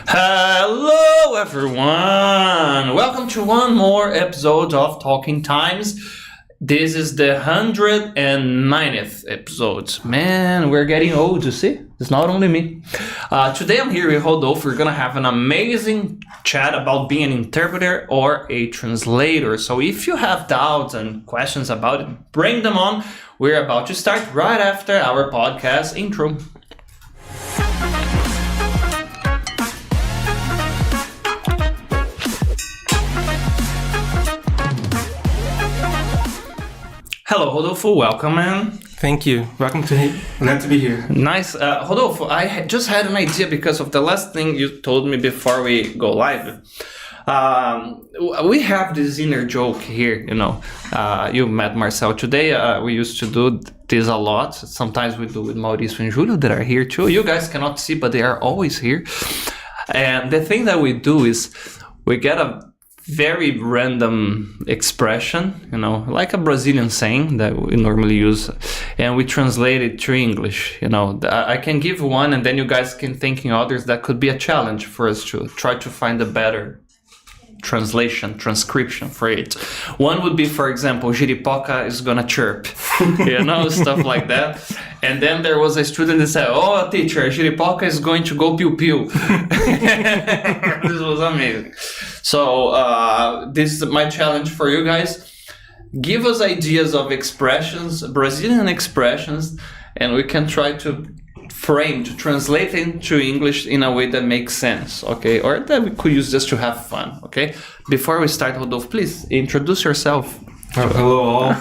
Hello everyone! Welcome to one more episode of Talking Times. This is the 190th episode. Man, we're getting old, you see? It's not only me. Today I'm here with Rodolfo. We're gonna have an amazing chat about being an interpreter or a translator. So if you have doubts and questions about it, bring them on. We're about to start right after our podcast intro. Hello, Rodolfo. Welcome, man. Thank you. Welcome to glad to be here. Nice. Rodolfo, I just had an idea because of the last thing you told me before we go live. We have this inner joke here, you know. You met Marcel today. We used to do this a lot. Sometimes we do with Mauricio and Julio that are here too. You guys cannot see, but they are always here. And the thing that we do is we get a very random expression, you know, like a Brazilian saying that we normally use, and we translate it to English. You know, I can give one and then you guys can think in others. That could be a challenge for us to try to find a better transcription for it. One would be, for example, Jiripoca is gonna chirp, you know, stuff like that. And then there was a student that said, "Oh, teacher, Jiripoca is going to go pew pew." This was amazing. So this is my challenge for you guys. Give us ideas of expressions, Brazilian expressions, and we can try to translate into English in a way that makes sense, okay? Or that we could use just to have fun, okay? Before we start, Rodolfo, please introduce yourself. Hello all.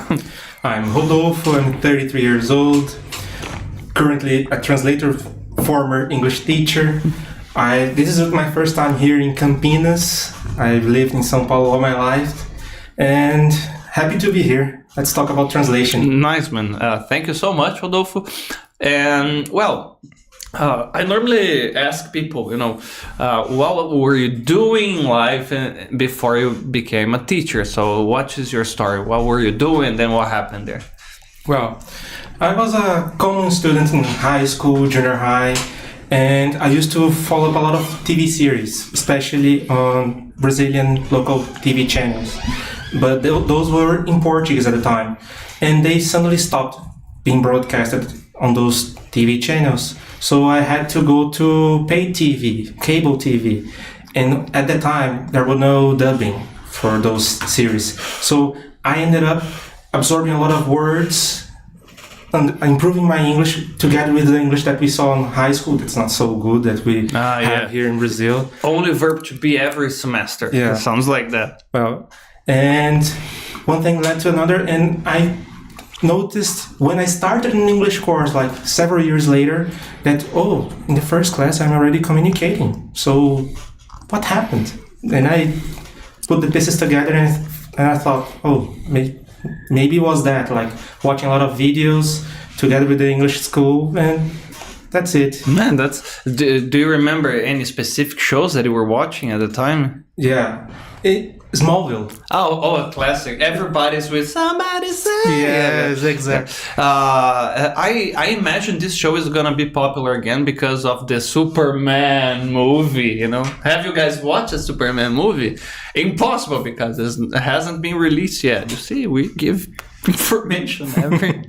I'm Rodolfo. I'm 33 years old. Currently a translator, former English teacher. This is my first time here in Campinas. I've lived in São Paulo all my life, and happy to be here. Let's talk about translation. Nice, man. Thank you so much, Rodolfo. And well, I normally ask people, you know, what were you doing in life before you became a teacher? So what is your story? What were you doing? Then what happened there? Well, I was a common student in high school, junior high, and I used to follow up a lot of TV series, especially on Brazilian local TV channels. But those were in Portuguese at the time, and they suddenly stopped being broadcasted on those TV channels. So I had to go to paid TV, cable TV. And at that time, there was no dubbing for those series. So I ended up absorbing a lot of words and improving my English together with the English that we saw in high school. That's not so good that we have here in Brazil. Only verb to be every semester. Yeah. It sounds like that. Well, and one thing led to another, and I noticed when I started an English course like several years later that, in the first class I'm already communicating. So what happened? And I put the pieces together and I thought, maybe it was that, like watching a lot of videos together with the English school, and that's it. Man, do you remember any specific shows that you were watching at the time? Yeah. Smallville. Oh, a classic. Everybody's with somebody say. Yes, exactly. I imagine this show is gonna be popular again because of the Superman movie, you know? Have you guys watched a Superman movie? Impossible, because it hasn't been released yet. You see, we give information every...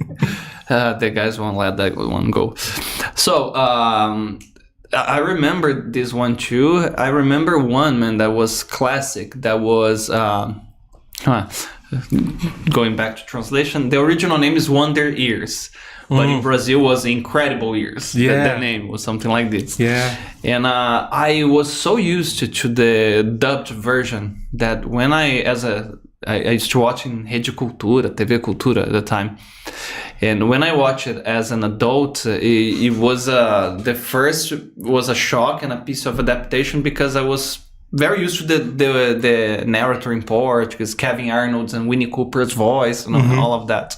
the guys won't let that one go. So, I remember this one too. I remember one, man, that was classic. That was, going back to translation, the original name is Wonder Ears. But in Brazil was Incredible Ears. Yeah. The name was something like this. Yeah. And I was so used to the dubbed version that when I used to watch in Rede Cultura, TV Cultura at the time. And when I watched it as an adult, it was the first was a shock and a piece of adaptation, because I was very used to the narrator in Portuguese, Kevin Arnold's and Winnie Cooper's voice, and all of that.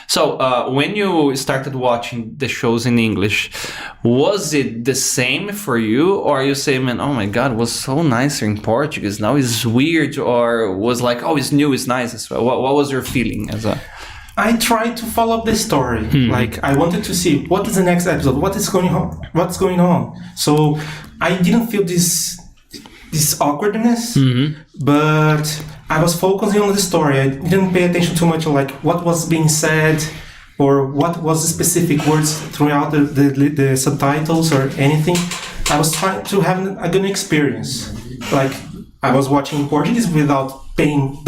So when you started watching the shows in English, was it the same for you? Or you say, man, oh my God, it was so nice in Portuguese, now it's weird? Or was like, oh, it's new, it's nice as well? What was your feeling as a... I tried to follow up the story. Like, I wanted to see what is the next episode, what's going on. So I didn't feel this awkwardness, but I was focusing on the story. I didn't pay attention too much on like what was being said or what was the specific words throughout the subtitles or anything. I was trying to have a good experience. Like I was watching in Portuguese without paying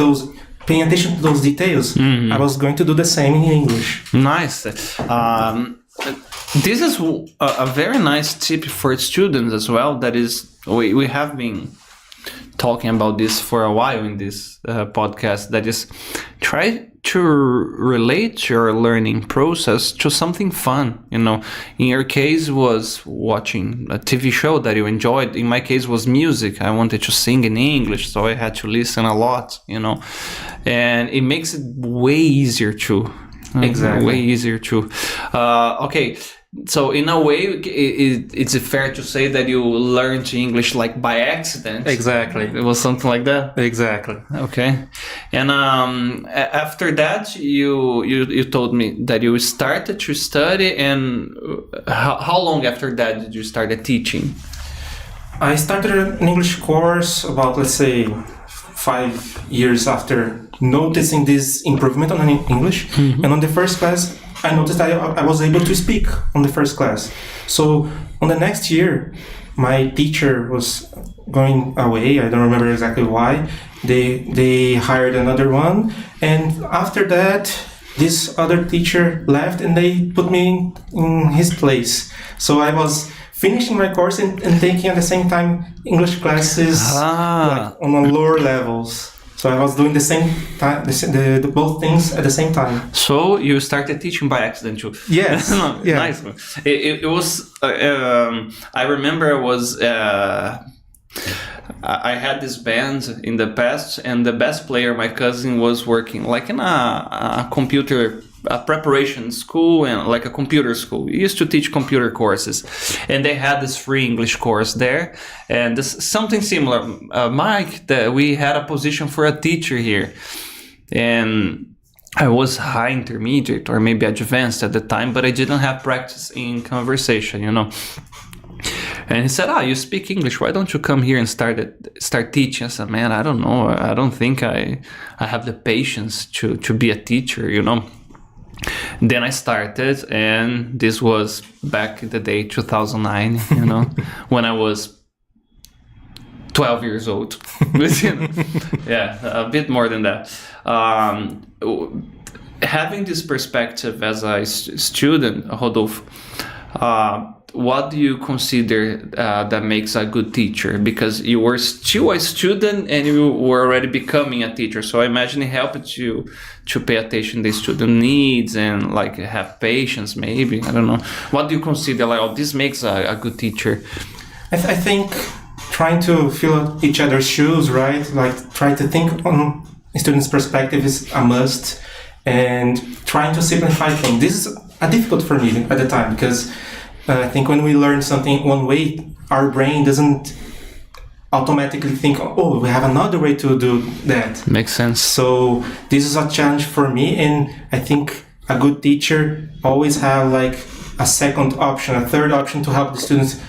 attention to those details. I was going to do the same in English. Nice. This is a very nice tip for students as well. That is, we have been talking about this for a while in this podcast. That is, try to relate your learning process to something fun. You know, in your case was watching a TV show that you enjoyed. In my case was music. I wanted to sing in English, so I had to listen a lot, you know, and it makes it way easier to. Exactly. Way easier to. Okay. So in a way, it's fair to say that you learned English like by accident. Exactly. It was something like that. Exactly. Okay. And after that, you told me that you started to study. And how long after that did you start teaching? I started an English course about, let's say, 5 years after noticing this improvement on English. And on the first class, I noticed I was able to speak on the first class. So on the next year, my teacher was going away. I don't remember exactly why. They hired another one. And after that, this other teacher left and they put me in his place. So I was finishing my course and taking at the same time English classes like on lower levels. So I was doing the same time, the both things at the same time. So you started teaching by accident too? Yes. Yeah. Nice. It was. I remember it was. I had this band in the past, and the bass player, my cousin, was working like in a computer preparation school and like a computer school. We used to teach computer courses, and they had this free English course there. And this something similar, Mike, that we had a position for a teacher here, and I was high intermediate or maybe advanced at the time, but I didn't have practice in conversation, you know. And he said, you speak English, why don't you come here and start teaching? I said, man, I don't know. I don't think I have the patience to be a teacher, you know. Then I started, and this was back in the day, 2009, you know, when I was 12 years old. Yeah, a bit more than that. Having this perspective as a student, Rodolfo, what do you consider that makes a good teacher? Because you were still a student and you were already becoming a teacher. So I imagine it helped you to pay attention to the student needs and like have patience, maybe. I don't know. What do you consider like, this makes a good teacher? I think trying to fill each other's shoes, right? Like try to think on a student's perspective is a must, and trying to simplify things. This is difficult for me at the time because I think when we learn something one way, our brain doesn't automatically think, oh, we have another way to do that. Makes sense. So this is a challenge for me, and I think a good teacher always have like a second option, a third option to help the students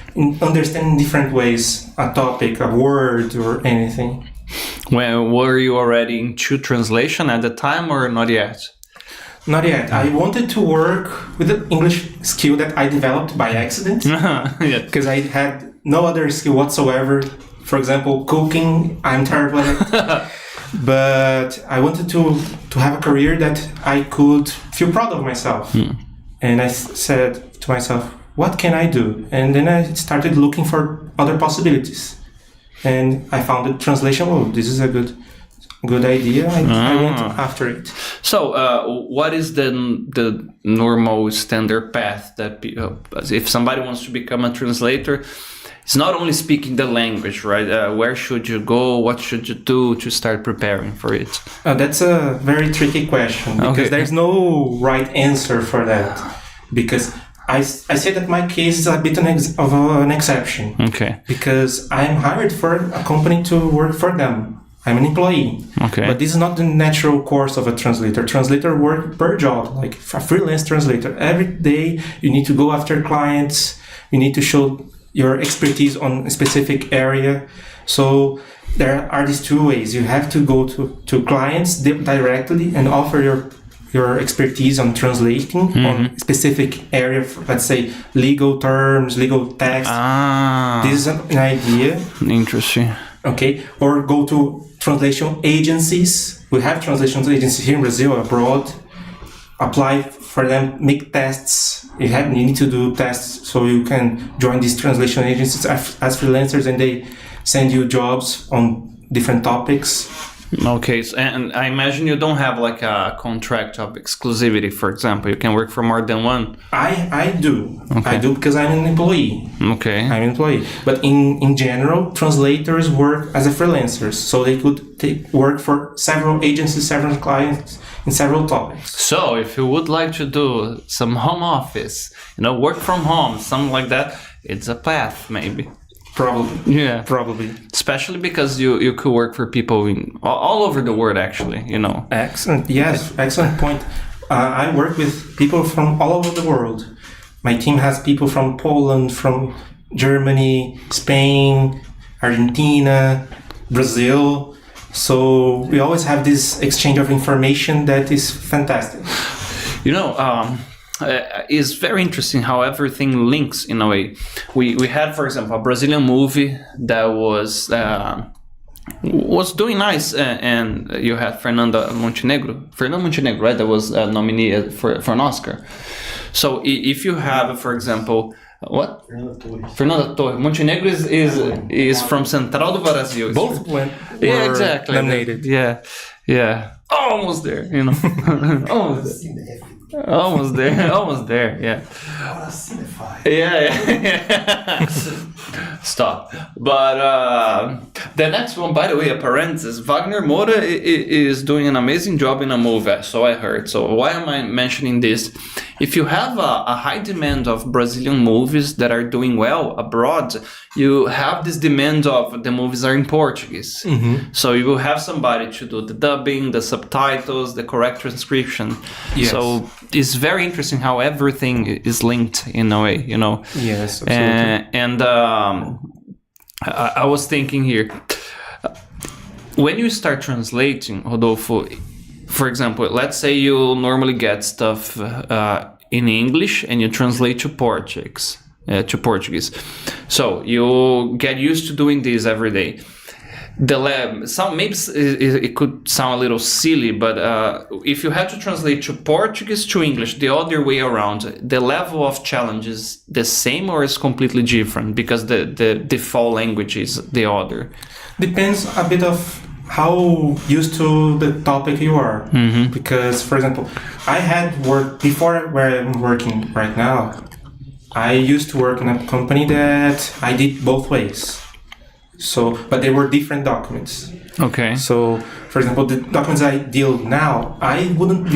understand in different ways a topic, a word, or anything. Well, were you already into translation at the time or not yet? Not yet. I wanted to work with the English skill that I developed by accident. Because I had no other skill whatsoever. For example, cooking, I'm terrible at it. But I wanted to have a career that I could feel proud of myself. And I said to myself, what can I do? And then I started looking for other possibilities. And I found the translation, this is a good idea. I went after it. So, what is the normal standard path that if somebody wants to become a translator, it's not only speaking the language, right? Where should you go? What should you do to start preparing for it? That's a very tricky question because there's no right answer for that. Because I say that my case is a bit of an exception. Okay. Because I'm hired for a company to work for them. I'm an employee. Okay. But this is not the natural course of a translator. Translator work per job, like a freelance translator. Every day you need to go after clients. You need to show your expertise on a specific area. So there are these two ways. You have to go to clients directly and offer your expertise on translating on specific area, let's say legal terms, legal text. This is an idea. Interesting. Okay, or go to translation agencies. We have translation agencies here in Brazil, abroad. Apply for them, make tests. You need to do tests so you can join these translation agencies as freelancers, and they send you jobs on different topics. Okay, and I imagine you don't have like a contract of exclusivity, for example. You can work for more than one. I do. Okay. I do because I'm an employee. Okay. I'm an employee. But in general, translators work as a freelancers, so they could work for several agencies, several clients in several topics. So if you would like to do some home office, work from home, something like that, it's a path maybe. Probably. Yeah. Probably. Especially because you could work for people all over the world, actually, Excellent. Yes, excellent point. I work with people from all over the world. My team has people from Poland, from Germany, Spain, Argentina, Brazil. So we always have this exchange of information that is fantastic. It's very interesting how everything links in a way. We had, for example, a Brazilian movie that was doing nice, and you had Fernanda Montenegro, right? That was nominated for an Oscar. So if you have, for example, what? Fernanda Torres. Montenegro is from Central do Brasil. Both were exactly nominated. Yeah. Almost there, Almost there, yeah. Yeah. Stop. But the next one, by the way, a parenthesis, Wagner Moura is doing an amazing job in a movie, so I heard. So why am I mentioning this? If you have a high demand of Brazilian movies that are doing well abroad, you have this demand of the movies are in Portuguese. So you will have somebody to do the dubbing, the subtitles, the correct transcription. Yes. So it's very interesting how everything is linked in a way, Yes, absolutely. And I was thinking here, when you start translating, Rodolfo, for example, let's say you normally get stuff in English and you translate to Portuguese. So you get used to doing this every day. Maybe it could sound a little silly, but if you had to translate to Portuguese to English the other way around, the level of challenge is the same or is completely different because the default language is the other? Depends a bit of how used to the topic you are. Because, for example, I had worked before where I'm working right now. I used to work in a company that I did both ways. But they were different documents. Okay. So, for example, the documents I deal now, I wouldn't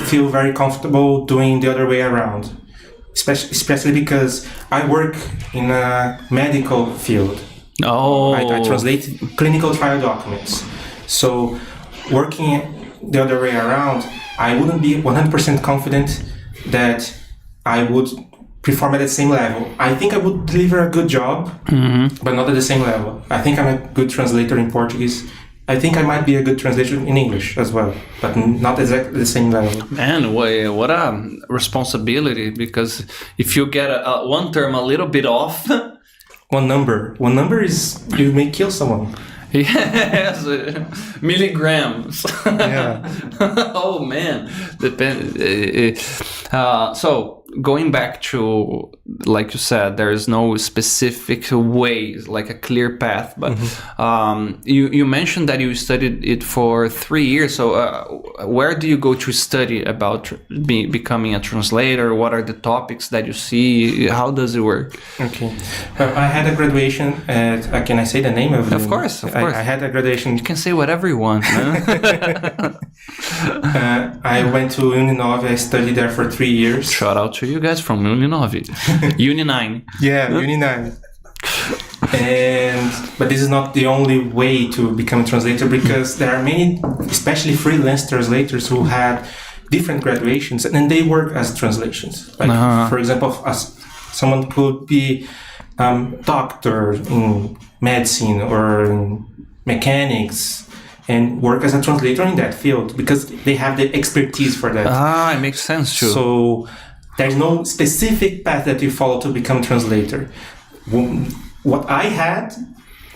feel very comfortable doing the other way around. Especially because I work in a medical field. Oh. I translate clinical trial documents. So, working the other way around, I wouldn't be 100% confident that I would perform at the same level. I think I would deliver a good job, but not at the same level. I think I'm a good translator in Portuguese. I think I might be a good translator in English as well, but not exactly the same level. Man, what a responsibility, because if you get one term a little bit off... One number is, you may kill someone. Yes, milligrams. Yeah. Oh man, so going back to, like you said, there is no specific way, like a clear path. But you mentioned that you studied it for 3 years. So where do you go to study about becoming a translator? What are the topics that you see? How does it work? Okay, I had a graduation at. Can I say the name of it? Of course. I had a graduation. You can say whatever you want. I went to Uninove. I studied there for 3 years. Shout out to you guys from Uninove. Uni9. Yeah, Uni9. But this is not the only way to become a translator, because there are many, especially freelance translators, who had different graduations and they work as translations. Like, for example, someone could be doctor in medicine or in mechanics and work as a translator in that field because they have the expertise for that. It makes sense too. So there's no specific path that you follow to become a translator. What I had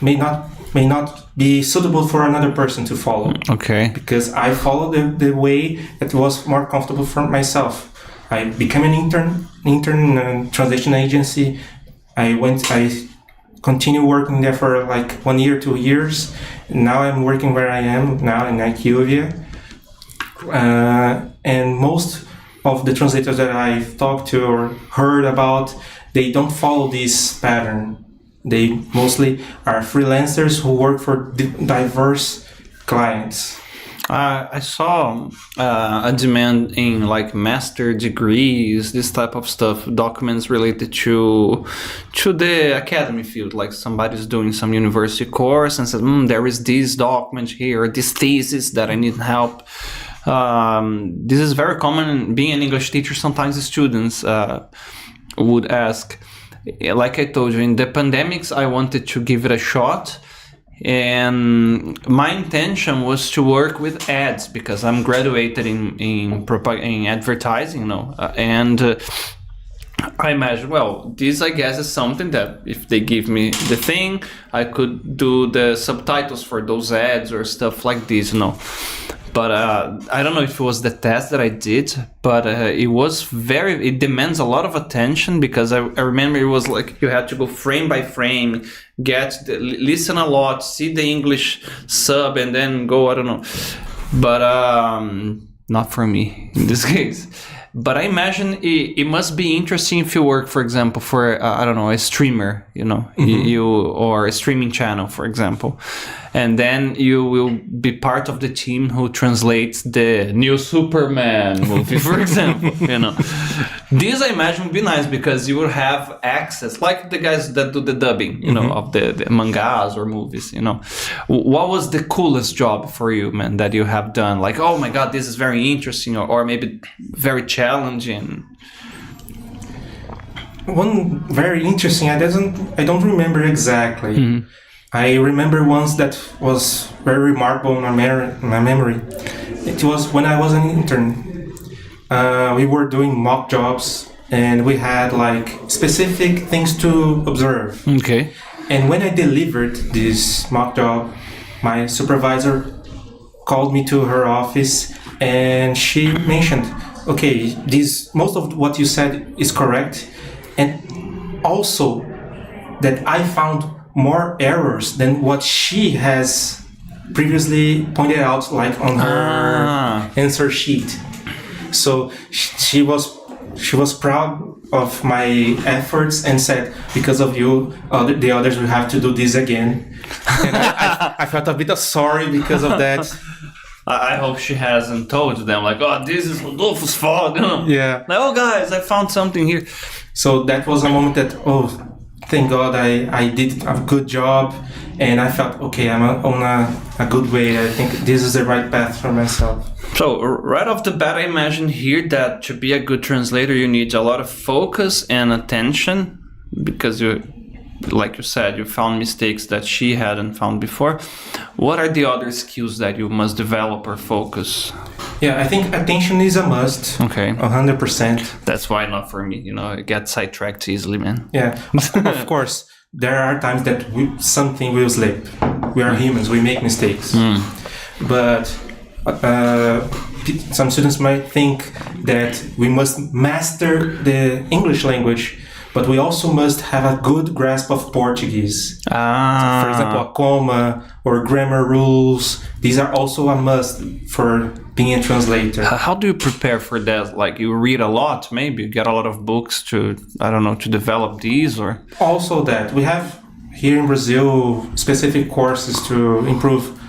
may not be suitable for another person to follow. Okay. Because I followed the way that was more comfortable for myself. I became an intern in a translation agency. I continued working there for like 1 year, 2 years. Now I'm working where I am now in IQVIA. And most of the translators that I've talked to or heard about, they don't follow this pattern. They mostly are freelancers who work for diverse clients. I saw a demand in like master degrees, this type of stuff, documents related to the academy field, like somebody's doing some university course and says, there is this document here, this thesis that I need help. This is very common. Being an English teacher, sometimes the students would ask, like I told you, in the pandemics, I wanted to give it a shot. And my intention was to work with ads because I'm graduated in advertising, and I imagine, well, this I guess is something that if they give me the thing, I could do the subtitles for those ads or stuff like this, But I don't know if it was the test that I did, but it demands a lot of attention because I remember it was like you had to go frame by frame, listen a lot, see the English sub, and then go, I don't know. But not for me in this case. But I imagine it must be interesting if you work, for example, for, a streamer, or a streaming channel, for example. And then you will be part of the team who translates the new Superman movie, for example, This, I imagine, would be nice because you will have access, like the guys that do the dubbing, of the mangas or movies, What was the coolest job for you, man, that you have done? Like, oh my God, this is very interesting, or maybe very challenging. One very interesting, I don't remember exactly. Mm-hmm. I remember once that was very remarkable in my memory. It was when I was an intern. We were doing mock jobs and we had like specific things to observe. Okay. And when I delivered this mock job, my supervisor called me to her office and she mentioned, okay, most of what you said is correct. And also that I found more errors than what she has previously pointed out, like on her answer sheet. So she was proud of my efforts and said, because of you, the others will have to do this again. And I felt a bit sorry because of that. I hope she hasn't told them, like, oh, this is Rodolfo's fault. Yeah. Like, oh, guys, I found something here. So that was a moment that, thank God I did a good job and I felt, okay, I'm on a good way. I think this is the right path for myself. So right off the bat, I imagine here that to be a good translator, you need a lot of focus and attention because like you said, you found mistakes that she hadn't found before. What are the other skills that you must develop or focus? Yeah, I think attention is a must. Okay. 100%. That's why not for me. I get sidetracked easily, man. Yeah, of course. There are times that something will slip. We are humans. We make mistakes. But some students might think that we must master the English language, but we also must have a good grasp of Portuguese. For example, a comma or grammar rules. These are also a must for being a translator. How do you prepare for that? Like you read a lot, maybe you get a lot of books to develop these, or? Also that. We have here in Brazil specific courses to improve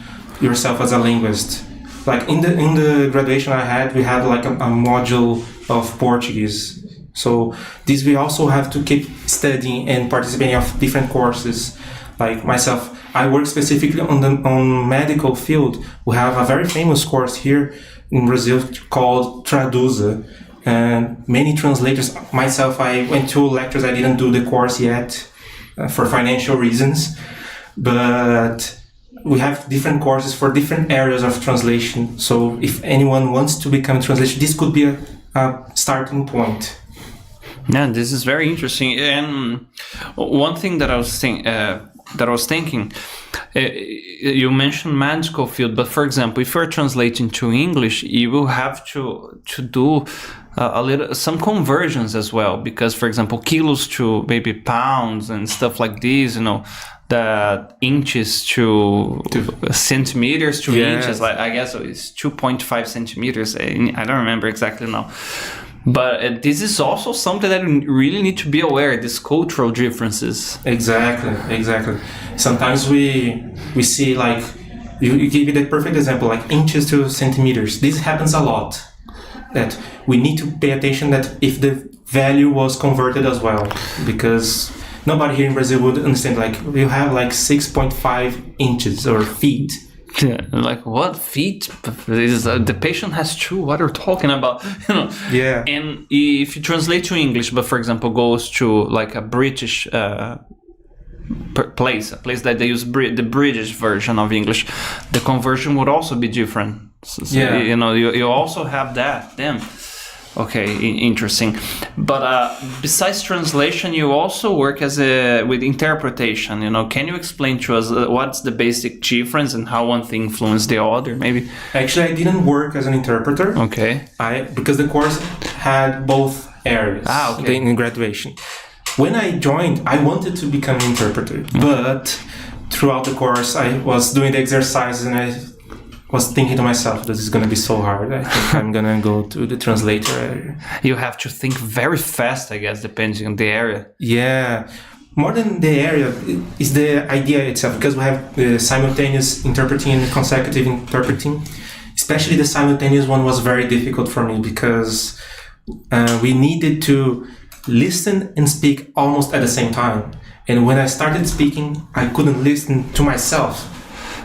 yourself as a linguist. Like in the graduation I had, we had like a module of Portuguese. So this we also have to keep studying and participating of different courses. Like myself, I work specifically on medical field. We have a very famous course here in Brazil called Traduza. And many translators, myself, I went to lectures, I didn't do the course yet. for financial reasons, but we have different courses for different areas of translation. So if anyone wants to become a translator, this could be a starting point. Yeah, this is very interesting. And one thing that I was thinking, you mentioned medical field, but for example, if you're translating to English, you will have to do some conversions as well, because for example, kilos to maybe pounds and stuff like this, the inches to centimeters to inches, like I guess it's 2.5 centimeters. I don't remember exactly now. But this is also something that we really need to be aware, these cultural differences. Exactly. Sometimes we see, like, you give it a perfect example, like inches to centimeters. This happens a lot, that we need to pay attention that if the value was converted as well, because nobody here in Brazil would understand, like, you have like 6.5 inches or feet. Yeah, like what feet? The patient has two. What are you talking about? Yeah. And if you translate to English, but for example goes to like a British place, a place that they use the British version of English, the conversion would also be different. So, yeah. You also have that. Damn. Okay, interesting. But besides translation, you also work with interpretation. Can you explain to us what's the basic difference and how one thing influences the other? Maybe. Actually, I didn't work as an interpreter. Okay. Because the course had both areas. Okay. In graduation. When I joined, I wanted to become an interpreter, but throughout the course, I was doing the exercises and I was thinking to myself, this is going to be so hard. I think I'm going to go to the translator area. You have to think very fast, I guess, depending on the area. Yeah. More than the area is the idea itself, because we have simultaneous interpreting and consecutive interpreting. Especially the simultaneous one was very difficult for me, because we needed to listen and speak almost at the same time. And when I started speaking, I couldn't listen to myself.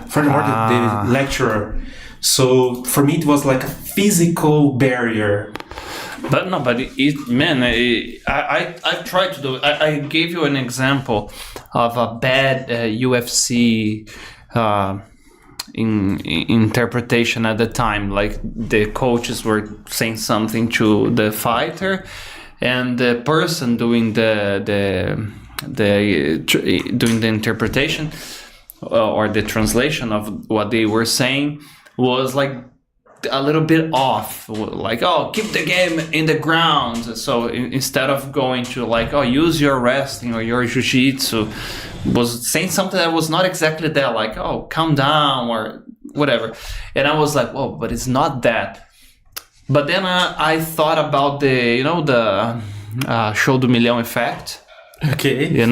Furthermore, the lecturer. So for me, it was like a physical barrier. I tried to do it. I gave you an example of a bad UFC interpretation at the time. Like the coaches were saying something to the fighter, and the person doing the interpretation or the translation of what they were saying was like a little bit off, like, keep the game in the ground. So instead of going to like, use your wrestling or your jiu-jitsu, was saying something that was not exactly that, like, calm down or whatever. And I was like, but it's not that. But then I thought about the Show do Milhão effect. Okay.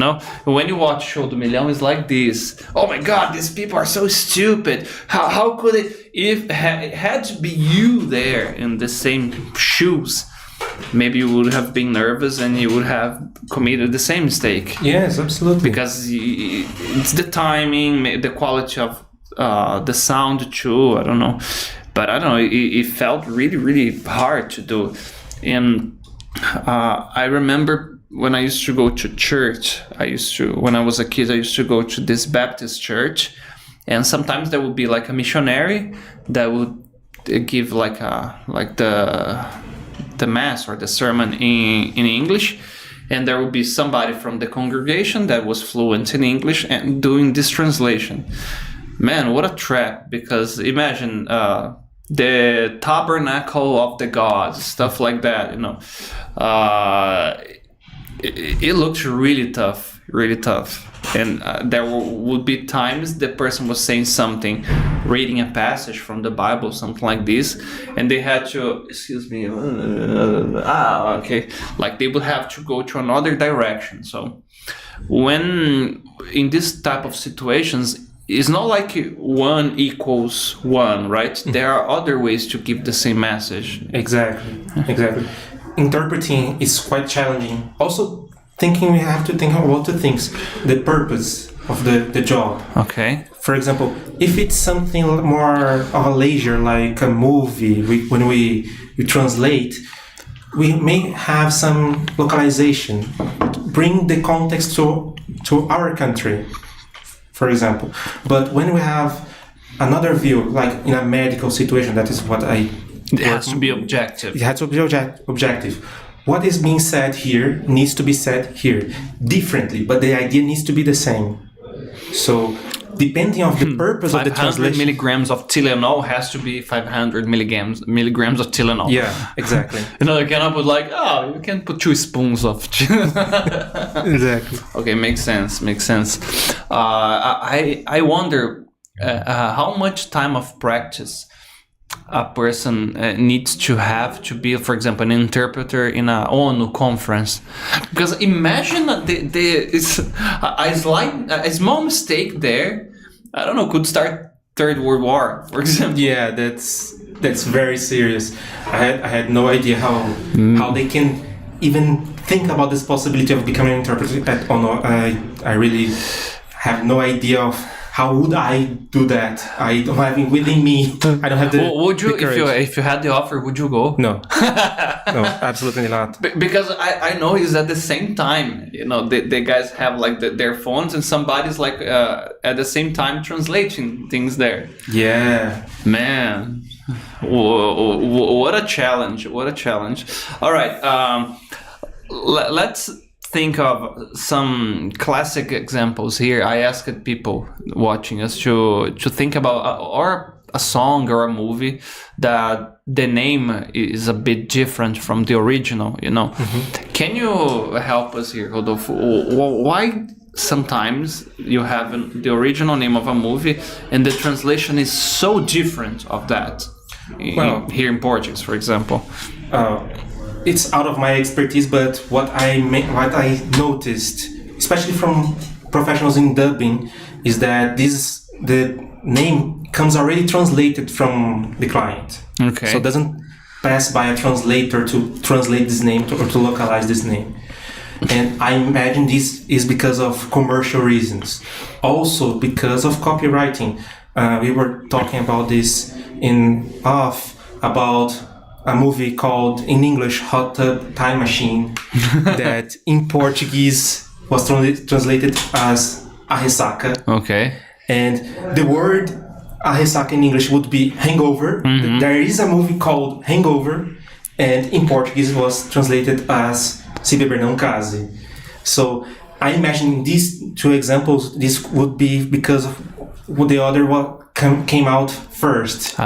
When you watch Show do Milhão, it's like this. Oh my God, these people are so stupid. How could it? If it had to be you there in the same shoes, maybe you would have been nervous and you would have committed the same mistake. Yes, absolutely. Because it's the timing, the quality of the sound too. I don't know. But I don't know. It felt really, really hard to do. And I remember when I used to go to church, when I was a kid, I used to go to this Baptist church, and sometimes there would be like a missionary that would give like the mass or the sermon in English, and there would be somebody from the congregation that was fluent in English and doing this translation. Man, what a trap! Because imagine the tabernacle of the gods, stuff like that. It looks really tough. And there would be times the person was saying something, reading a passage from the Bible, something like this, and they had to, like they would have to go to another direction. So when in this type of situations, it's not like 1 equals 1, right? There are other ways to give the same message. Exactly. Interpreting is quite challenging. Also, we have to think about 2 things. The purpose of the job. Okay. For example, if it's something more of a leisure, like a movie, when we translate, we may have some localization. Bring the context to to our country, for example. But when we have another view, like in a medical situation, that is what It has to be objective. It has to be objective. What is being said here needs to be said here differently, but the idea needs to be the same. So, depending on the purpose of the 500 translation, milligrams of Tylenol has to be 500 milligrams of Tylenol. yeah, exactly, You cannot put like, you can put 2 spoons of exactly. Okay, makes sense. I wonder how much time of practice a person needs to have to be, for example, an interpreter in a ONU conference. Because imagine that a small mistake there, I don't know, could start Third World War, for example. Yeah, that's very serious. I had no idea how they can even think about this possibility of becoming an interpreter at ONU. I really have no idea of how would I do that. I don't have it within me. I don't have the. Would you, the courage. if you had the offer, would you go? No, no, absolutely not. Because I know it's at the same time, the guys have like their phones and somebody's like at the same time translating things there. Yeah. Man, what a challenge. All right, let's think of some classic examples here. I asked people watching us to think about or a song or a movie that the name is a bit different from the original, Mm-hmm. Can you help us here, Rodolfo? Why sometimes you have the original name of a movie and the translation is so different of that? Here in Portuguese, for example. It's out of my expertise, but what I noticed, especially from professionals in dubbing, is that the name comes already translated from the client. Okay. So it doesn't pass by a translator to translate this name or to localize this name. And I imagine this is because of commercial reasons. Also because of copywriting. We were talking about this about a movie called, in English, Hot Tub Time Machine, that in Portuguese was translated as a ressaca. Okay. And the word a ressaca in English would be hangover. Mm-hmm. There is a movie called Hangover, and in Portuguese it was translated as Se Beber Não Case. So I imagine these two examples, this would be because of what the other one came out first.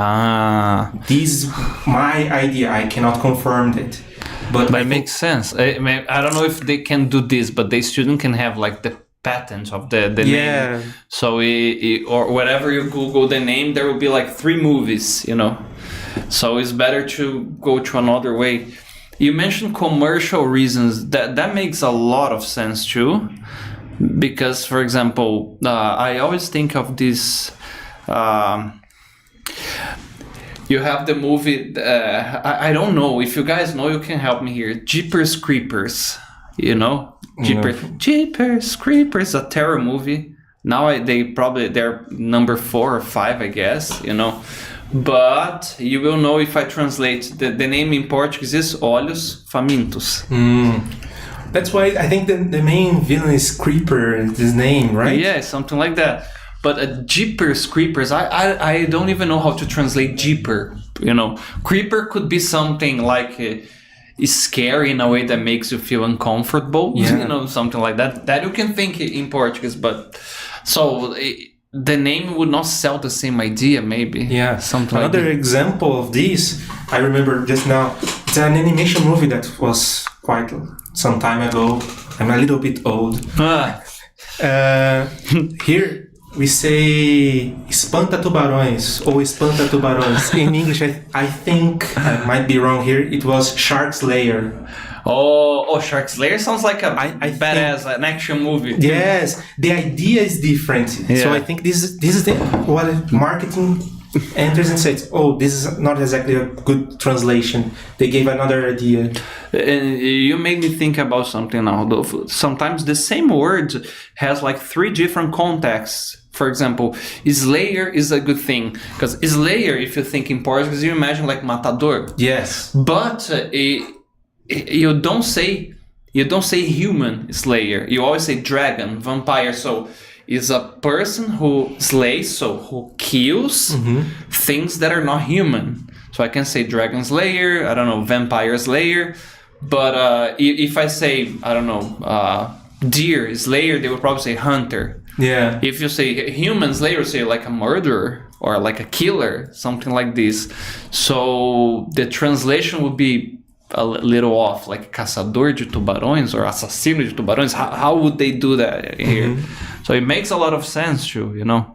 This is my idea. I cannot confirm it, but it makes sense. I don't know if they can do this, but the student can have like the patent of the name. So or whenever you Google the name, there will be like 3 movies. So it's better to go to another way. You mentioned commercial reasons. That makes a lot of sense too, because for example, I always think of this. You have the movie. I don't know if you guys know. You can help me here. Jeepers Creepers. Jeepers Creepers, a terror movie. Now they're number 4 or 5, I guess. But you will know if I translate the name in Portuguese is Olhos Famintos. That's why I think the main villain is Creeper. His name, right? Yeah, something like that. But Jeepers Creepers, I don't even know how to translate Jeeper. Creeper could be something like scary in a way that makes you feel uncomfortable. Yeah. Something like that. That you can think in Portuguese, but so the name would not sell the same idea, maybe. Yeah. Something. Another example of this, I remember just now. It's an animation movie that was quite some time ago. I'm a little bit old. Here. We say espanta tubarões or espanta tubarões. In English, I think I might be wrong here. It was Shark Slayer. Oh, Shark Slayer sounds like an action movie. Yes, the idea is different. Yeah. So I think this is what marketing enters and says, this is not exactly a good translation. They gave another idea. And you made me think about something now. Sometimes the same word has like 3 different contexts. For example, Slayer is a good thing because Slayer, if you think in Portuguese, you imagine like matador. Yes. But you don't say you don't say human slayer. You always say dragon, vampire. So it's a person who slays, so who kills things that are not human. So I can say dragon slayer, I don't know, vampire slayer. But if I say, I don't know, deer slayer, they would probably say hunter. Yeah. If you say human slayer, say like a murderer or like a killer, something like this. So the translation would be a little off, like caçador de tubarões or assassino de tubarões. How would they do that here? So it makes a lot of sense too, you know.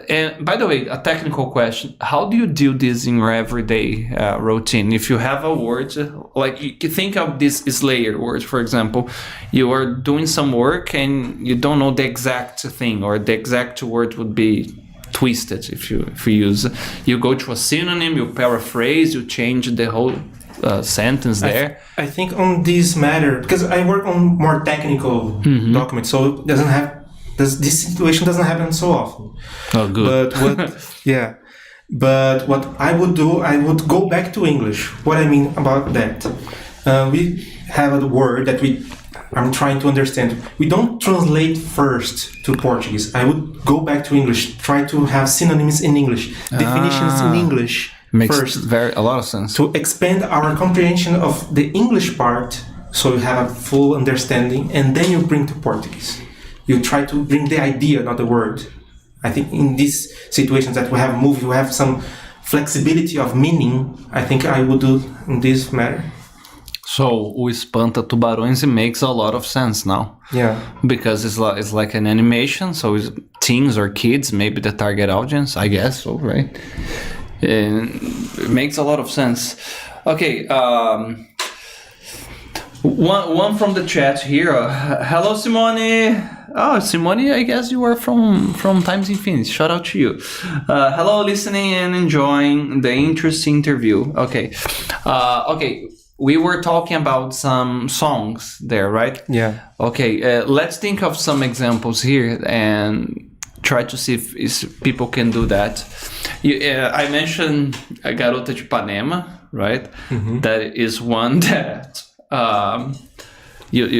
And by the way, a technical question: how do you do this in your everyday routine? If you have a word, like you think of this slayer word, for example, you are doing some work and you don't know the exact thing, or the exact word would be twisted if you use. You go to a synonym, you paraphrase, you change the whole sentence there. I think on this matter, because I work on more technical documents, so it doesn't have. This situation doesn't happen so often. Oh, good. But what I would do, I would go back to English. What I mean about that, we have a word that I'm trying to understand. We don't translate first to Portuguese. I would go back to English, try to have synonyms in English, definitions in English Makes first. a lot of sense. To expand our comprehension of the English part, so you have a full understanding, and then you bring to Portuguese. You try to bring the idea, not the word. I think in these situations that we have some flexibility of meaning. I think I would do in this matter. So, o espanta tubarões, it makes a lot of sense now. Yeah. Because it's like an animation, so it's teens or kids, maybe the target audience, I guess so, right? And it makes a lot of sense. Okay, one from the chat here. Hello, Simone. Oh, Simone, I guess you are from Times Infinity. Shout out to you. Hello, listening and enjoying the interesting interview. Okay. We were talking about some songs there, right? Yeah. Okay, let's think of some examples here and try to see if people can do that. I mentioned a Garota de Ipanema, right? That is one that...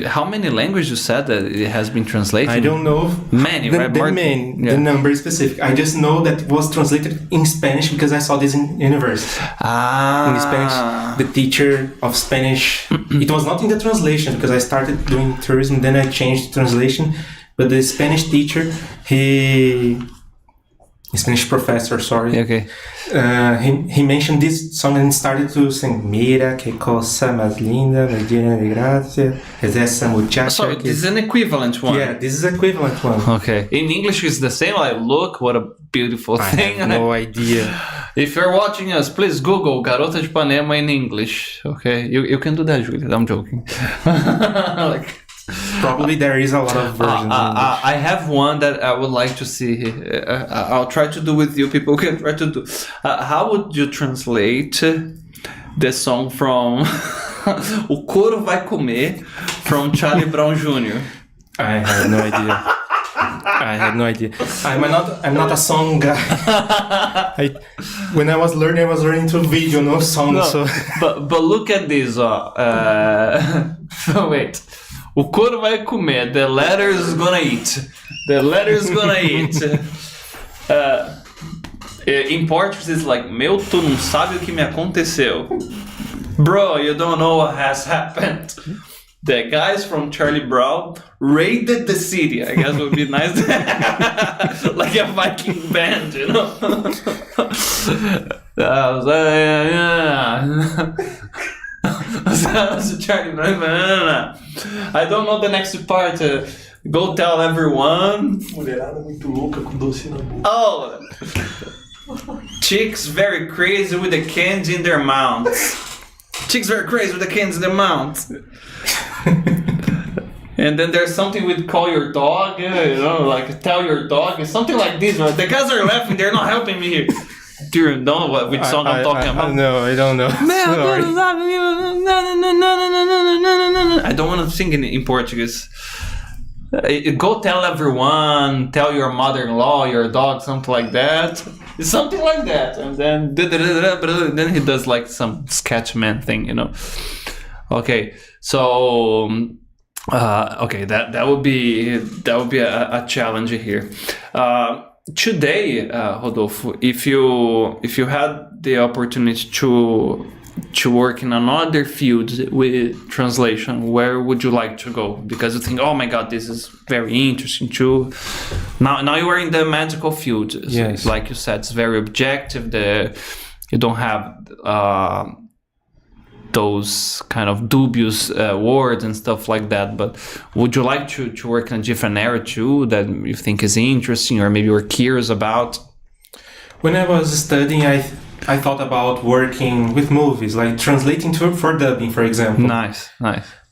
how many languages you said that it has been translated? I don't know. Many, right? The number is specific. I just know that it was translated in Spanish because I saw this in university. In Spanish, the teacher of Spanish. It was not in the translation because I started doing tourism, then I changed translation. But the Spanish teacher, Spanish professor, sorry. Okay. He mentioned this song and started to sing Mira que cosa más linda, me llena de gracia, es esa muchacha. So this is an equivalent one. Yeah, this is equivalent one. Okay. In English it's the same, like look what a beautiful thing. I have no idea. If you're watching us, please Google Garota de Ipanema in English. Okay? You can do that, Julia. I'm joking. Probably there is a lot of versions. I have one that I would like to see. I'll try to do with you. People can try to do. How would you translate the song from O Couro Vai Comer from Charlie Brown Jr.? I have no idea. I'm not a song guy. When I was learning through video, no song. No, so. but look at this. Wait. O couro vai comer. The letter is gonna eat. The letter is gonna eat. In Portuguese, it's like, meu, tu não sabe o que me aconteceu. Bro, you don't know what has happened. The guys from Charlie Brown raided the city. I guess it would be nice. Like a Viking band, you know? Charlie Brown. I don't know the next part. Go tell everyone. Mulherada muito louca com doce na boca. Oh, chicks very crazy with the cans in their mouths. Chicks very crazy with the cans in their mouths. And then there's something with call your dog, you know, like tell your dog. It's something like this, right? The guys are laughing. They're not helping me here. Do you know which song I'm talking about? No, I don't know. Sorry. I don't want to sing in Portuguese. Go tell everyone, tell your mother-in-law, your dog, something like that. It's something like that. And then he does like some sketchman thing, you know. Okay, so okay, that would be a challenge here. Today, Rodolfo, if you had the opportunity to work in another field with translation, where would you like to go? Because you think, oh my God, this is very interesting too. Now you are in the medical field. Yes. Like you said, it's very objective. You don't have those kind of dubious words and stuff like that. But would you like to work in a different area too that you think is interesting or maybe you're curious about? When I was studying, I thought about working with movies, like translating for dubbing, for example. Nice.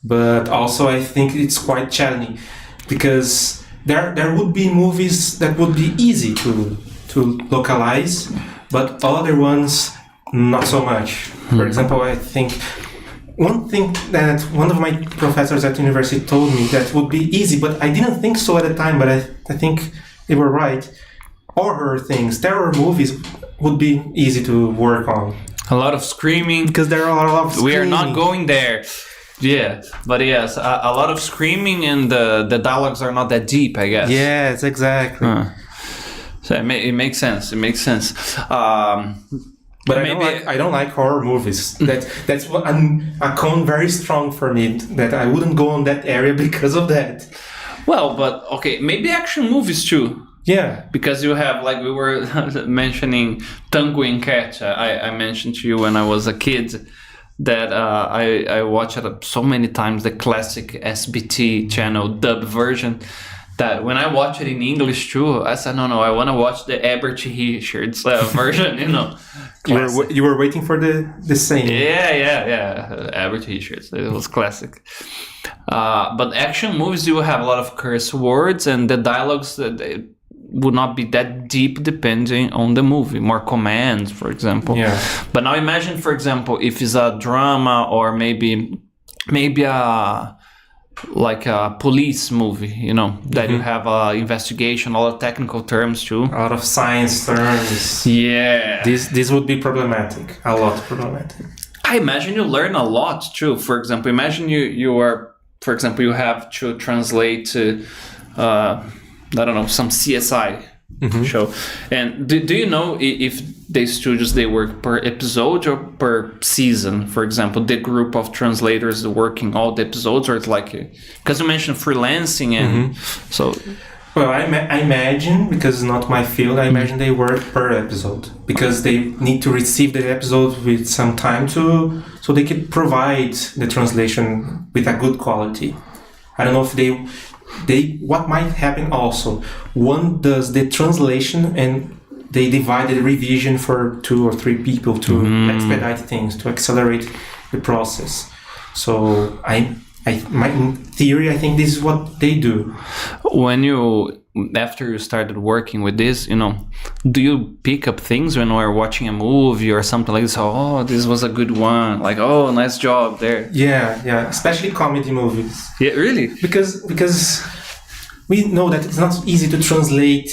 But also I think it's quite challenging because there would be movies that would be easy to localize, but other ones not so much. For example, I think one thing that one of my professors at university told me that would be easy, but I didn't think so at the time, but I think they were right. Horror things, terror movies would be easy to work on. A lot of screaming. Because there are a lot of screaming. We are not going there. Yeah, but yes, a lot of screaming and the dialogues are not that deep, I guess. Yes, exactly. So it makes sense. It makes sense. But I don't like horror movies. That's a con very strong for me. That I wouldn't go on that area because of that. Well, but okay, maybe action movies too. Yeah, because you have, like we were mentioning, Tango and Cash. I mentioned to you when I was a kid that I watched it so many times, the classic SBT channel dub version, that when I watched it in English too, I said, no, I want to watch the Ebert Richards version, You were waiting for the same. Yeah. Ebert Richards. It was classic. But action movies, you have a lot of curse words, and the dialogues that would not be that deep depending on the movie. More commands, for example. Yeah. But now imagine, for example, if it's a drama or maybe like a police movie, that you have a investigation, all the technical terms too. A lot of science terms. Yeah. This would be problematic. A lot problematic. I imagine you learn a lot too. For example, imagine you have to translate I don't know, some CSI show. And do you know if the studios, they work per episode or per season? For example, the group of translators working all the episodes, or it's like, because you mentioned freelancing and so. Well, I imagine, because it's not my field, I imagine they work per episode because they need to receive the episode with some time so they can provide the translation with a good quality. I don't know if they what might happen also. One does the translation and they divide the revision for 2 or 3 people to expedite things, to accelerate the process. So in theory, I think this is what they do. After you started working with this, do you pick up things when we're watching a movie or something like this? Oh, this was a good one. Like, oh, nice job there. Yeah. Especially comedy movies. Yeah, really? Because we know that it's not easy to translate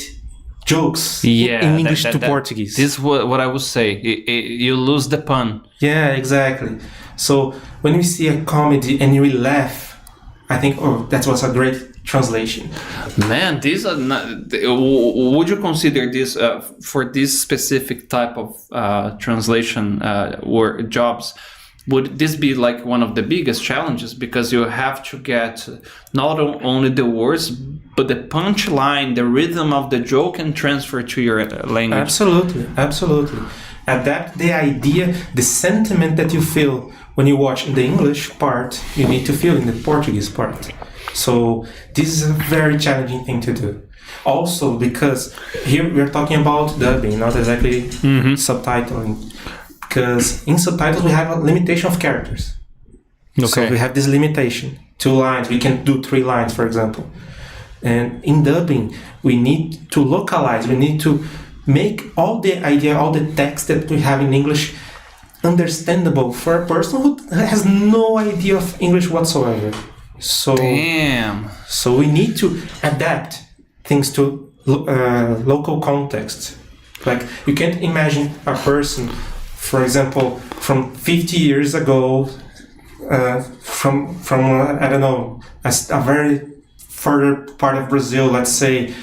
jokes in English to Portuguese. This is what I would say. You lose the pun. Yeah, exactly. So when we see a comedy and we laugh, I think, oh, that was a great translation. Man, these are not. Would you consider this for this specific type of translation or jobs? Would this be like one of the biggest challenges, because you have to get not only the words but the punchline, the rhythm of the joke, and transfer to your language? Absolutely. Adapt the idea, the sentiment that you feel when you watch in the English part, you need to feel in the Portuguese part. So this is a very challenging thing to do. Also, because here we're talking about dubbing, not exactly subtitling. Because in subtitles we have a limitation of characters. Okay. So we have this limitation. 2 lines, we can do 3 lines, for example. And in dubbing, we need to localize, we need to make all the idea, all the text that we have in English understandable for a person who has no idea of English whatsoever. So, damn. So we need to adapt things to local context. Like, you can't imagine a person, for example, from 50 years ago from I don't know, a very further part of Brazil, let's say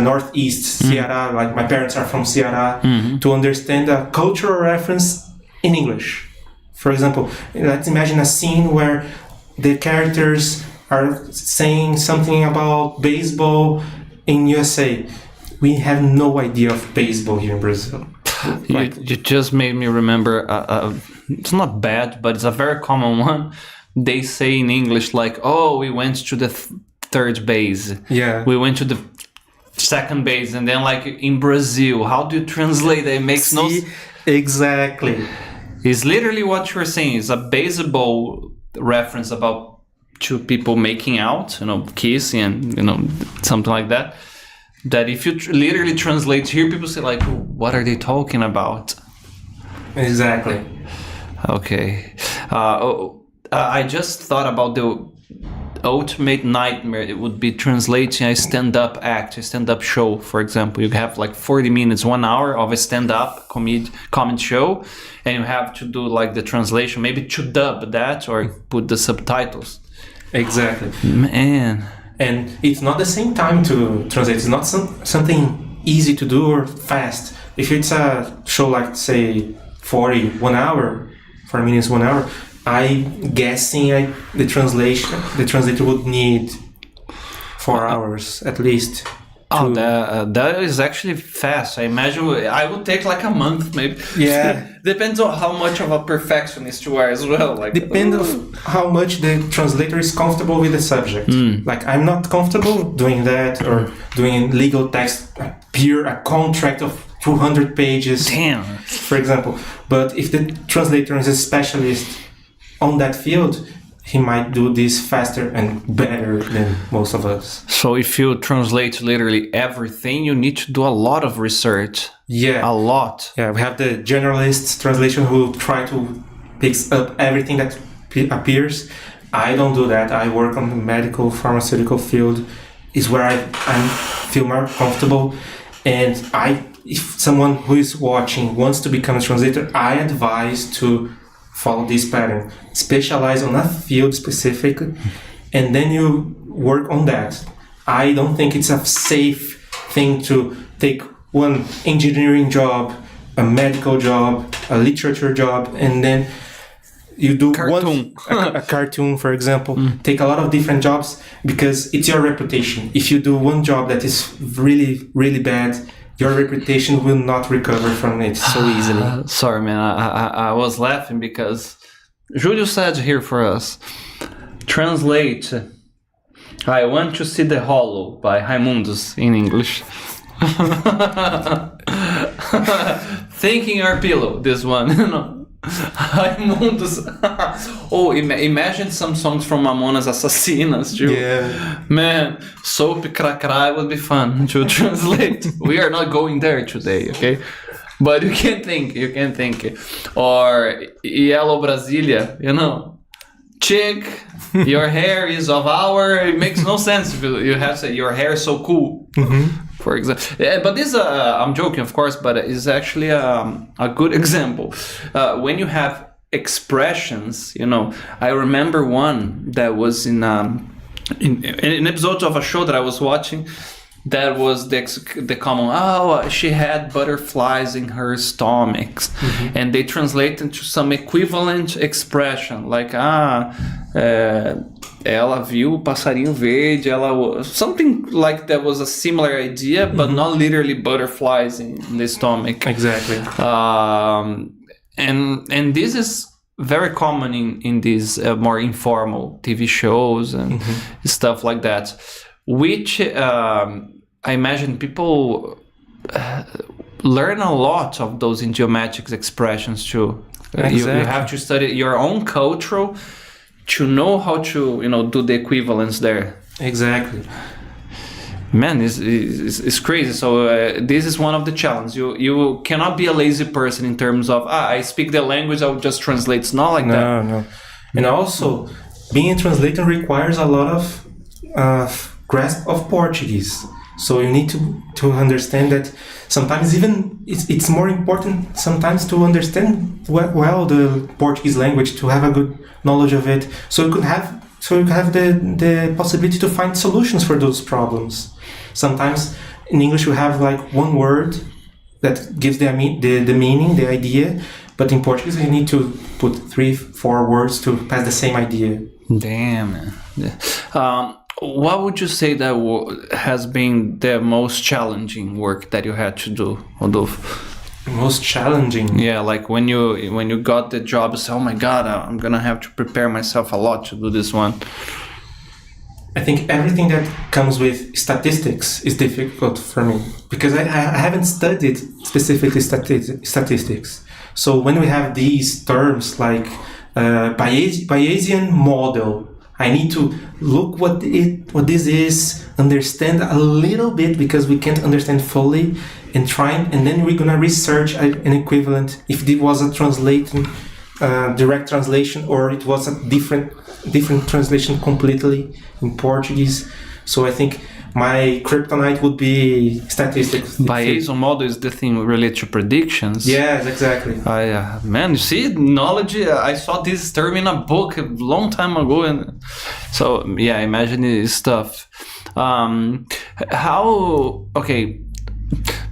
northeast Ceará, like my parents are from Ceará, to understand a cultural reference in English. For example, let's imagine a scene where the characters are saying something about baseball in USA. We have no idea of baseball here in Brazil. You just made me remember, it's not bad, but it's a very common one. They say in English like, oh, we went to the third base. Yeah. We went to the second base. And then like in Brazil, how do you translate that? It makes no sense. Exactly. It's literally what you're saying. It's a baseball reference about two people making out, kissing and, something like that. That if you literally translate here, people say like, what are they talking about? Exactly. Okay. I just thought about the ultimate nightmare. It would be translating a stand-up act, a stand-up show, for example. You have like 40 minutes, 1 hour of a stand-up comedy show, and you have to do like the translation, maybe to dub that or put the subtitles. Exactly. Man. And it's not the same time to translate. It's not something easy to do or fast. If it's a show like, say, 40 minutes, 1 hour, I'm guessing the translator would need 4 hours at least. Oh, that is actually fast. I imagine I would take like a month, maybe. Yeah. Depends on how much of a perfectionist you are as well. Like, depends on how much the translator is comfortable with the subject. Like, I'm not comfortable doing that or doing legal text, a contract of 200 pages. Damn. For example. But if the translator is a specialist on that field, he might do this faster and better than most of us. So if you translate literally everything, you need to do a lot of research. Yeah. A lot. Yeah, we have the generalist translation who try to pick up everything that appears. I don't do that. I work on the medical, pharmaceutical field. Is where I feel more comfortable. And if someone who is watching wants to become a translator, I advise to follow this pattern. Specialize on a field specific, and then you work on that. I don't think it's a safe thing to take one engineering job, a medical job, a literature job, and then you do a cartoon, for example. Take a lot of different jobs because it's your reputation. If you do one job that is really, really bad, your reputation will not recover from it so easily. Sorry, man. I was laughing because Julio said here for us, translate, I want to see the hollow by Raimundos in English. Thinking your pillow, this one. Raimundos. Oh, imagine some songs from Mamonas Assassinas, too. Yeah. Man, Soap Cracra would be fun to translate. We are not going there today, okay? But you can think. Or Yellow Brasilia, Chick, your hair is of it makes no sense if you have to say your hair is so cool. For example, but this I'm joking, of course, but it's actually a good example. When you have expressions, I remember one that was in an episode of a show that I was watching. That was the common, she had butterflies in her stomach. And they translate into some equivalent expression, like, ela viu o passarinho verde, something like that was a similar idea, but not literally butterflies in the stomach. Exactly. And this is very common in these more informal TV shows and stuff like that, which I imagine people learn a lot of those idiomatic expressions too. Exactly. You have to study your own culture to know how to do the equivalence there. Exactly. Man, it's crazy. So this is one of the challenges. You cannot be a lazy person in terms of I speak the language, I'll just translate. It's not like that. No. And also, being a translator requires a lot of grasp of Portuguese. So you need to understand that sometimes even it's more important sometimes to understand well the Portuguese language, to have a good knowledge of it, so you can have the possibility to find solutions for those problems. Sometimes in English you have like one word that gives the meaning, the idea, but in Portuguese you need to put 3-4 words to pass the same idea. Damn, man. What would you say that has been the most challenging work that you had to do, Rodolfo? Most challenging? Yeah, like when you got the job, you say, oh my God, I'm gonna have to prepare myself a lot to do this one. I think everything that comes with statistics is difficult for me, because I haven't studied specifically statistics. So when we have these terms like Bayesian model, I need to look what this is, understand a little bit, because we can't understand fully, and then we're gonna research an equivalent, if it was a direct translation, or it was a different translation completely in Portuguese. So I think my kryptonite would be statistics. Bayesian model is the thing related to predictions. Yes, exactly. Man, you see, knowledge. I saw this term in a book a long time ago, and so yeah, imagine it's tough.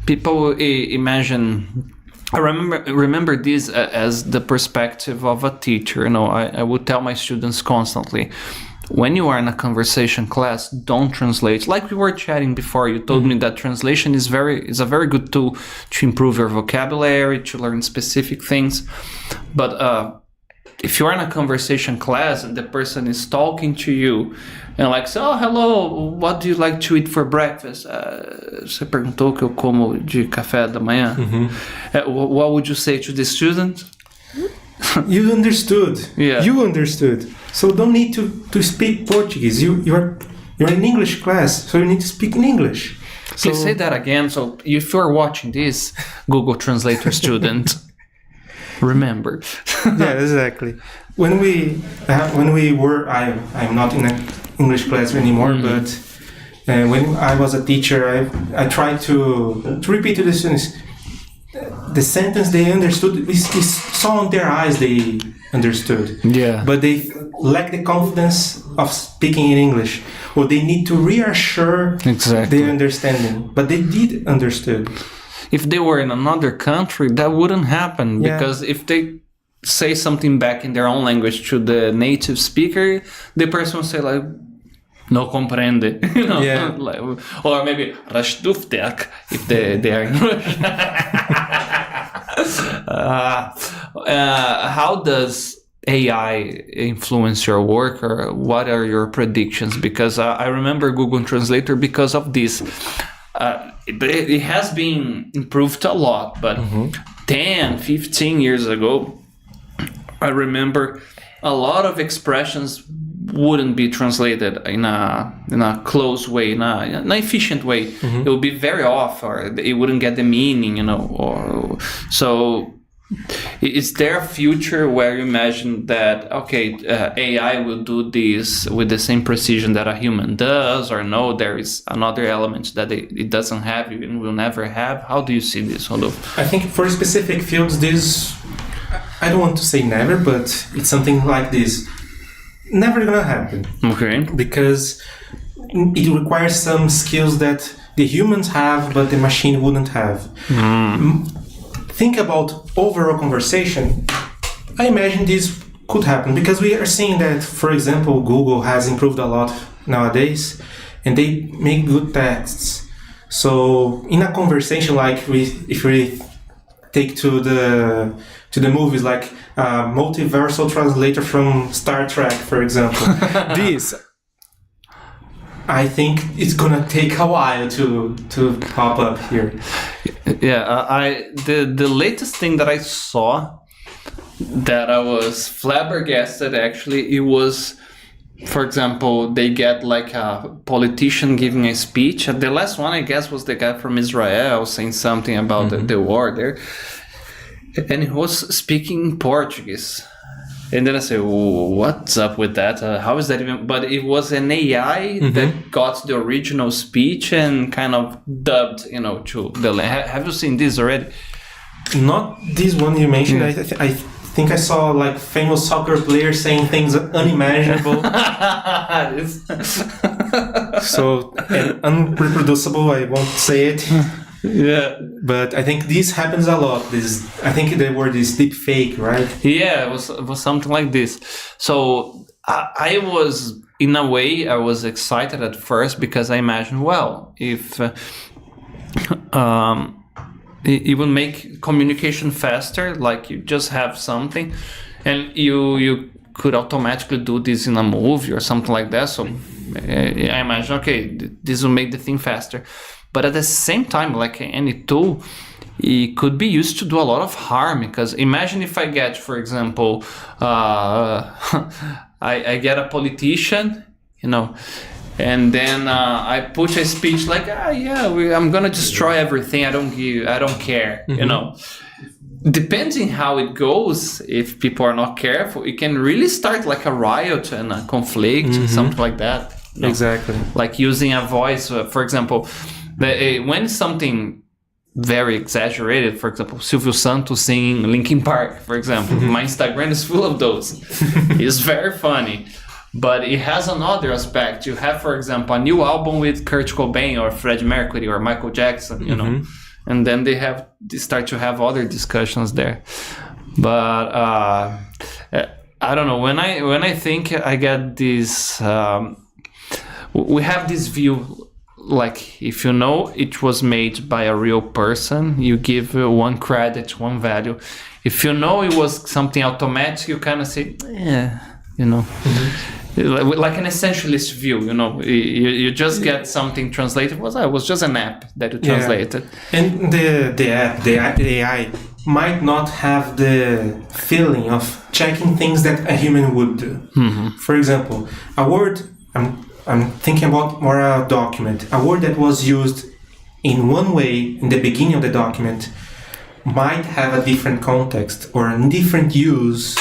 People imagine. I remember this as the perspective of a teacher. I would tell my students constantly, when you are in a conversation class, don't translate. Like we were chatting before, you told me that translation is a very good tool to improve your vocabulary, to learn specific things. But if you are in a conversation class and the person is talking to you and like, oh, hello, what do you like to eat for breakfast? Você perguntou o que eu como de café da manhã. What would you say to the student? You understood. Yeah. You understood. So don't need to speak Portuguese. You're in English class, so you need to speak in English. Please say that again. So if you are watching this, Google Translator student, remember. Yeah, exactly. When we were, I'm not in an English class anymore, but when I was a teacher, I tried to repeat to the students the sentence they understood. We saw on their eyes they understood. Yeah. But they lack the confidence of speaking in English, or they need to reassure their understanding. But they did understood. If they were in another country, that wouldn't happen, because if they say something back in their own language to the native speaker, the person will say like, no comprende, like, or maybe rashtuftek if they are in Russian. How does AI influence your work, or what are your predictions? Because I remember Google Translator because of this. It has been improved a lot, but 10, 15 years ago, I remember a lot of expressions wouldn't be translated in a close way, in an efficient way. It would be very off, or it wouldn't get the meaning, so is there a future where you imagine that AI will do this with the same precision that a human does, or no, there is another element that it doesn't have and will never have? How do you see this, Rodolfo? I think for specific fields, this, I don't want to say never, but it's something like this. Never gonna happen. Okay. Because it requires some skills that the humans have, but the machine wouldn't have. Think about overall conversation. I imagine this could happen, because we are seeing that, for example, Google has improved a lot nowadays, and they make good texts. So in a conversation, like if we take to the movies, like multiversal translator from Star Trek, for example. This, I think it's gonna take a while to pop up here. Yeah, the latest thing that I saw that I was flabbergasted, actually, it was, for example, they get like a politician giving a speech. The last one, I guess, was the guy from Israel saying something about the war there. And he was speaking Portuguese. And then I say, what's up with that? How is that even? But it was an AI that got the original speech and kind of dubbed, to the. Have you seen this already? Not this one you mentioned. I think I saw like famous soccer players saying things unimaginable. So unreproducible. I won't say it. Yeah, but I think this happens a lot. I think the word is deep fake, right? Yeah, it was something like this. So I was, in a way, I was excited at first because I imagined, well, if it would make communication faster, like you just have something, and you could automatically do this in a movie or something like that. So I imagine, okay, this will make the thing faster. But at the same time, like any tool, it could be used to do a lot of harm. Because imagine if I get, for example, I get a politician, and then I put a speech like, I'm gonna destroy everything. I don't care, Depending how it goes, if people are not careful, it can really start like a riot and a conflict, something like that. Exactly. Like using a voice, for example. When something very exaggerated, for example, Silvio Santos singing Linkin Park, for example, my Instagram is full of those. It's very funny, but it has another aspect. You have, for example, a new album with Kurt Cobain or Freddie Mercury or Michael Jackson, and then they start to have other discussions there. But I don't know. When I think I get this, we have this view. Like, if it was made by a real person, you give one credit, one value. If it was something automatic, you kind of say, like an essentialist view, you just get something translated. It was just an app that you translated. And the AI might not have the feeling of checking things that a human would do. For example, a word, I'm thinking about more a document. A word that was used in one way in the beginning of the document might have a different context or a different use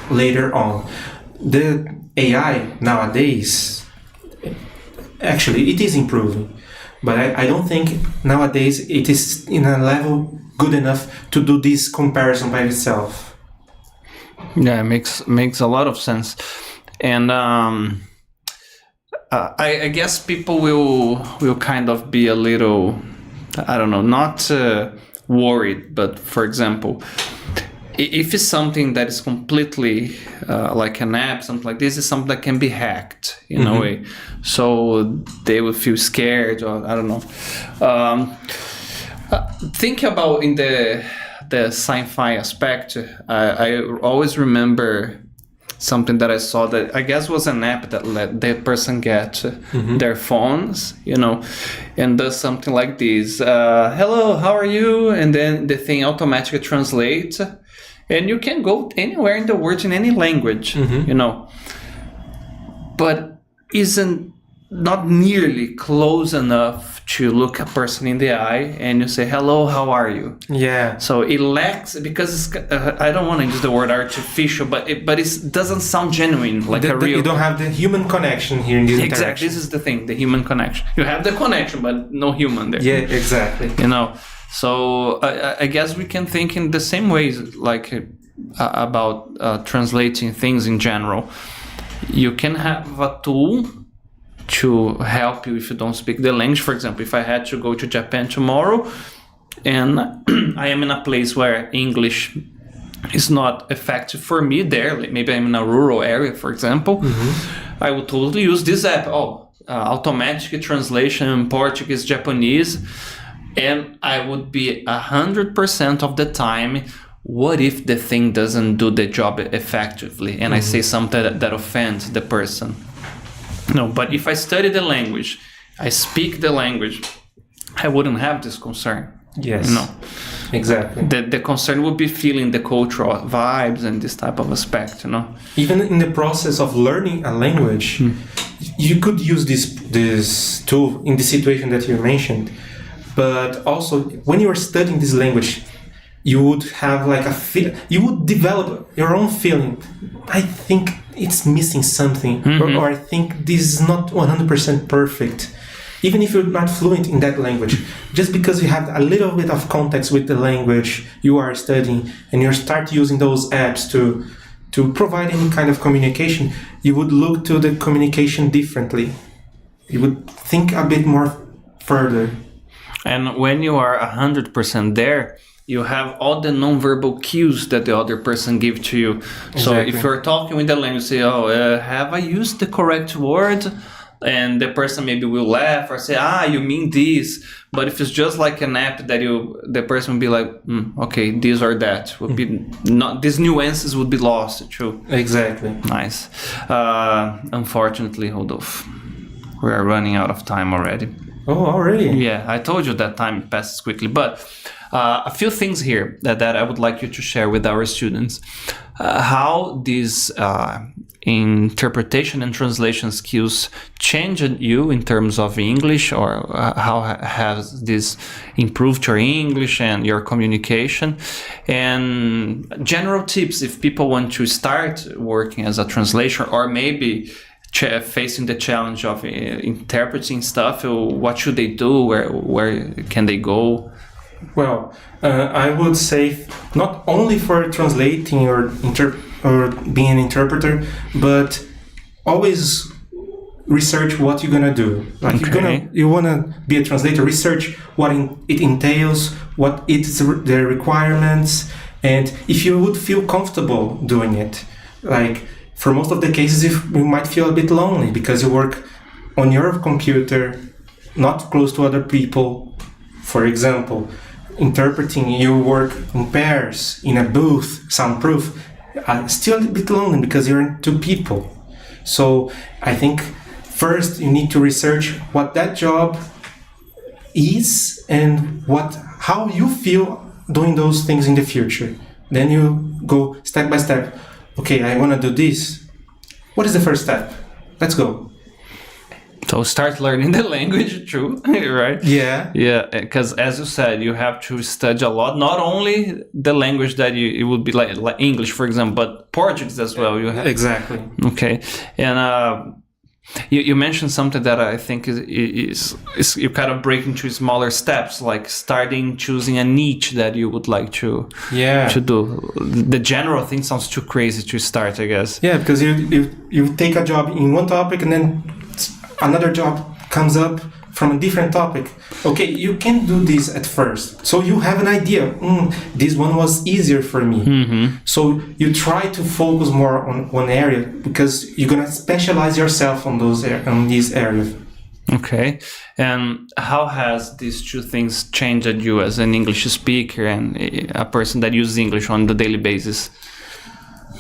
later on. The AI nowadays, actually, it is improving, but I don't think nowadays it is in a level good enough to do this comparison by itself. Yeah, it makes a lot of sense. And I guess people will kind of be a little, I don't know, not worried, but for example, if it's something that is completely like an app, something like this, is something that can be hacked in a way. So they will feel scared, or I don't know. Think about in the sci-fi aspect, I always remember something that I saw that I guess was an app that let the person get their phones, and does something like this. Hello, how are you? And then the thing automatically translates, and you can go anywhere in the world in any language, but isn't not nearly close enough to look a person in the eye and you say, hello, how are you? Yeah. So it lacks, because it's, I don't want to use the word artificial, but it doesn't sound genuine, like a real... You don't have the human connection here in this interaction. Exactly, this is the thing, the human connection. You have the connection, but no human there. Yeah, exactly. So I guess we can think in the same ways, like about translating things in general. You can have a tool to help you if you don't speak the language. For example, if I had to go to Japan tomorrow and I am in a place where English is not effective for me there, like maybe I'm in a rural area, for example, I would totally use this app. Automatic translation Portuguese, Japanese, and I would be 100% of the time, what if the thing doesn't do the job effectively and I say something that offends the person? No, but if I study the language, I speak the language, I wouldn't have this concern. Yes. Exactly. The concern would be feeling the cultural vibes and this type of aspect, Even in the process of learning a language, you could use this tool in the situation that you mentioned. But also, when you are studying this language, you would have like you would develop your own feeling. I think it's missing something, or I think this is not 100% perfect. Even if you're not fluent in that language, just because you have a little bit of context with the language you are studying, and you start using those apps to provide any kind of communication, you would look to the communication differently. You would think a bit more further. And when you are 100% there, you have all the non-verbal cues that the other person gives to you. Exactly. So if you're talking with the language, say, have I used the correct word? And the person maybe will laugh or say, you mean this. But if it's just like an app that the person will be like, okay, this or that. Would be not, these nuances would be lost too. Exactly. Nice. Unfortunately, Rodolfo, we are running out of time already. Oh, already? Yeah, I told you that time passes quickly. But a few things here that I would like you to share with our students. How these interpretation and translation skills changed you in terms of English, or how has this improved your English and your communication, and general tips if people want to start working as a translator, or maybe facing the challenge of interpreting stuff. What should they do? Where can they go? Well, I would say not only for translating or being an interpreter, but always research what you're gonna do. Like you wanna be a translator, research what it entails, what it's the requirements, and if you would feel comfortable doing it. Like for most of the cases, you might feel a bit lonely because you work on your computer, not close to other people. For example, interpreting, you work in pairs, in a booth, soundproof, still a bit lonely because you're two people. So I think first you need to research what that job is and how you feel doing those things in the future. Then you go step by step. Okay, I want to do this. What is the first step? Let's go. So start learning the language too, right? Yeah. Yeah, because as you said, you have to study a lot. Not only the language that it would be like English, for example, but Portuguese as well. You have exactly. Okay, and you mentioned something that I think is you kind of break into smaller steps, like starting choosing a niche that you would like to do. The general thing sounds too crazy to start, I guess. Yeah, because you take a job in one topic and then another job comes up from a different topic. Okay, you can do this at first. So you have an idea. This one was easier for me. Mm-hmm. So you try to focus more on one area because you're going to specialize yourself on these areas. Okay. And how has these two things changed you as an English speaker and a person that uses English on the daily basis?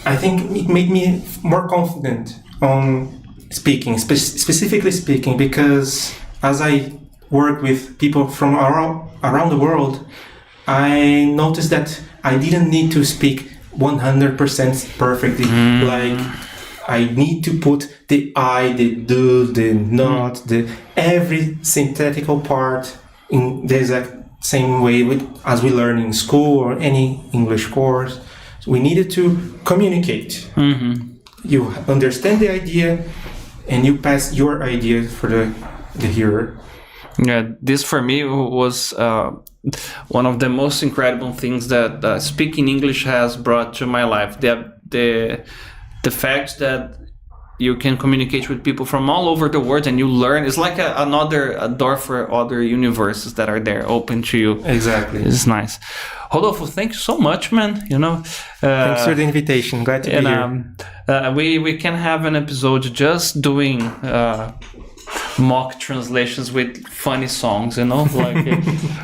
I think it made me more confident on speaking, specifically speaking, because as I work with people from around the world, I noticed that I didn't need to speak 100% perfectly. Like I need to put the I, the do, the not, every synthetical part in the exact same way as we learn in school or any English course. So we needed to communicate. Mm-hmm. You understand the idea and you pass your idea for the hearer. Yeah, this for me was one of the most incredible things that speaking English has brought to my life. The fact that you can communicate with people from all over the world and you learn. It's like a door for other universes that are there open to you. Exactly. It's nice. Rodolfo, thank you so much, man. Thanks for the invitation. Glad to be here. We can have an episode just doing mock translations with funny songs, like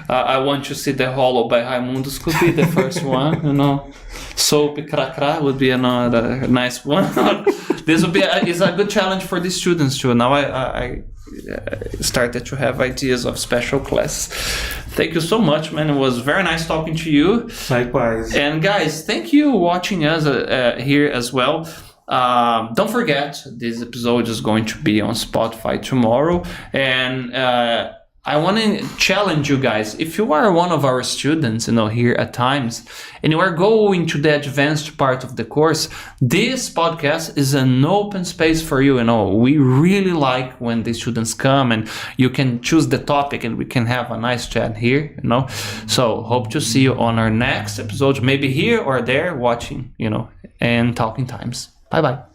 I Want to See the Hollow by Raimundos could be the first one, Soap Cra would be another nice one. This would be is a good challenge for the students too. Now I started to have ideas of special class. Thank you so much, man. It was very nice talking to you. Likewise. And guys, thank you watching us here as well. Don't forget, this episode is going to be on Spotify tomorrow, and I want to challenge you guys. If you are one of our students, here at times, and you are going to the advanced part of the course, this podcast is an open space for you. We really like when the students come and you can choose the topic and we can have a nice chat here, So hope to see you on our next episode, maybe here or there watching, and talking times. Bye-bye.